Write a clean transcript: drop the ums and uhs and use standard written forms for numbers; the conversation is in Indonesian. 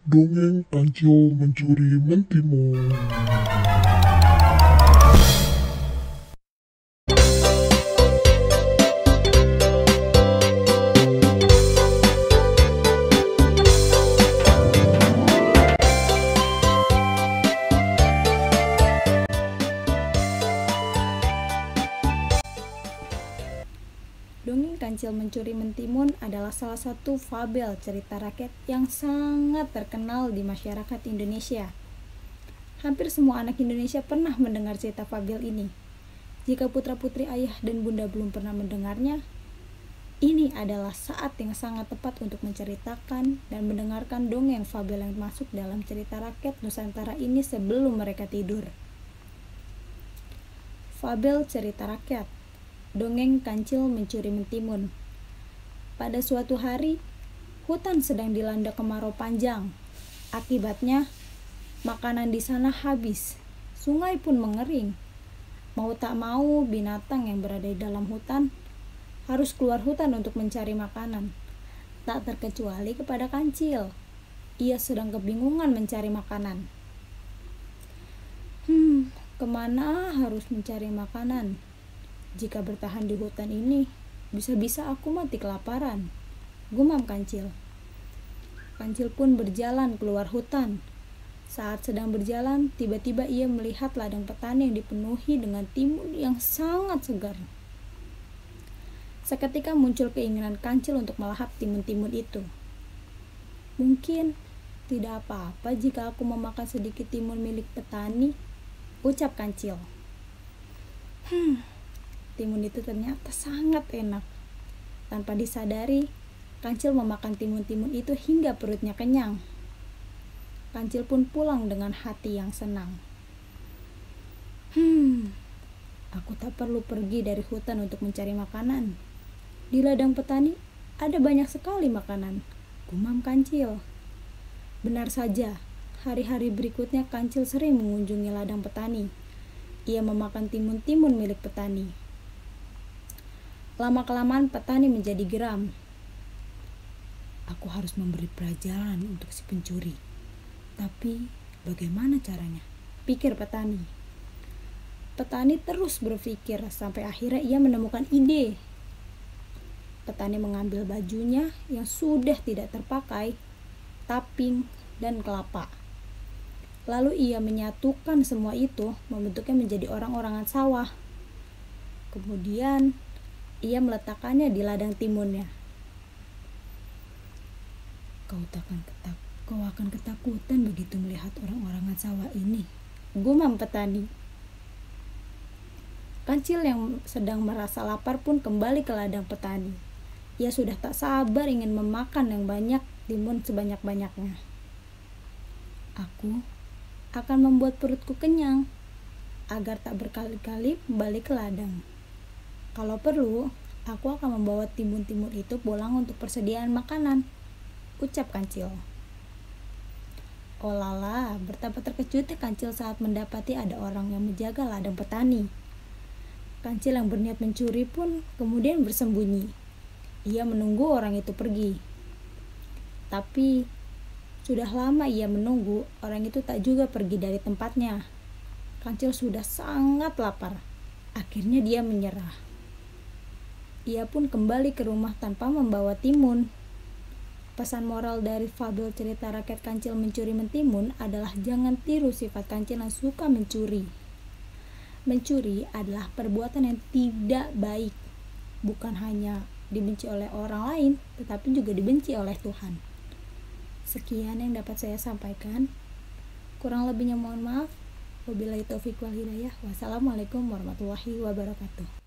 Dongeng Kancil Mencuri Mentimun. Dongeng Kancil Mencuri Mentimun adalah salah satu fabel cerita rakyat yang sangat terkenal di masyarakat Indonesia. Hampir semua anak Indonesia pernah mendengar cerita fabel ini. Jika putra-putri ayah dan bunda belum pernah mendengarnya, ini adalah saat yang sangat tepat untuk menceritakan dan mendengarkan dongeng fabel yang masuk dalam cerita rakyat Nusantara ini sebelum mereka tidur. Fabel cerita rakyat, Dongeng Kancil Mencuri Mentimun. Pada suatu hari, hutan sedang dilanda kemarau panjang. Akibatnya, makanan di sana habis. Sungai pun mengering. Mau tak mau, binatang yang berada di dalam hutan harus keluar hutan untuk mencari makanan. Tak terkecuali kepada Kancil. Ia sedang kebingungan mencari makanan. Kemana harus mencari makanan? Jika bertahan di hutan ini, bisa-bisa aku mati kelaparan, gumam Kancil. Kancil pun berjalan keluar hutan. Saat sedang berjalan, tiba-tiba ia melihat ladang petani yang dipenuhi dengan timun yang sangat segar. Seketika muncul keinginan Kancil untuk melahap timun-timun itu. Mungkin tidak apa-apa jika aku memakan sedikit timun milik petani, ucap Kancil. Timun itu ternyata sangat enak. Tanpa disadari, Kancil memakan timun-timun itu hingga perutnya kenyang. Kancil pun pulang dengan hati yang senang. Aku tak perlu pergi dari hutan untuk mencari makanan. Di ladang petani ada banyak sekali makanan, gumam Kancil. Benar saja, hari-hari berikutnya Kancil sering mengunjungi ladang petani. Ia memakan timun-timun milik petani. Lama-kelamaan petani menjadi geram. Aku harus memberi pelajaran untuk si pencuri. Tapi bagaimana caranya? Pikir petani. Petani terus berpikir sampai akhirnya ia menemukan ide. Petani mengambil bajunya yang sudah tidak terpakai, taping, dan kelapa. Lalu ia menyatukan semua itu, membentuknya menjadi orang-orangan sawah. Kemudian ia meletakkannya di ladang timunnya. Kau akan ketakutan begitu melihat orang-orangan sawah ini, gumam petani. Kancil yang sedang merasa lapar pun kembali ke ladang petani. Ia sudah tak sabar ingin memakan yang banyak timun sebanyak-banyaknya. Aku akan membuat perutku kenyang, agar tak berkali-kali kembali ke ladang. Kalau perlu, aku akan membawa timun-timun itu pulang untuk persediaan makanan, ucap Kancil. Oh lala, betapa terkejutnya Kancil saat mendapati ada orang yang menjaga ladang petani. Kancil yang berniat mencuri pun kemudian bersembunyi. Ia menunggu orang itu pergi. Tapi, sudah lama ia menunggu, orang itu tak juga pergi dari tempatnya. Kancil sudah sangat lapar. Akhirnya dia menyerah. Ia pun kembali ke rumah tanpa membawa timun. Pesan moral dari fabel cerita rakyat Kancil Mencuri Mentimun adalah jangan tiru sifat Kancil yang suka mencuri. Mencuri adalah perbuatan yang tidak baik. Bukan hanya dibenci oleh orang lain, tetapi juga dibenci oleh Tuhan. Sekian yang dapat saya sampaikan. Kurang lebihnya mohon maaf. Wabillahi taufiq wal hidayah. Wassalamualaikum warahmatullahi wabarakatuh.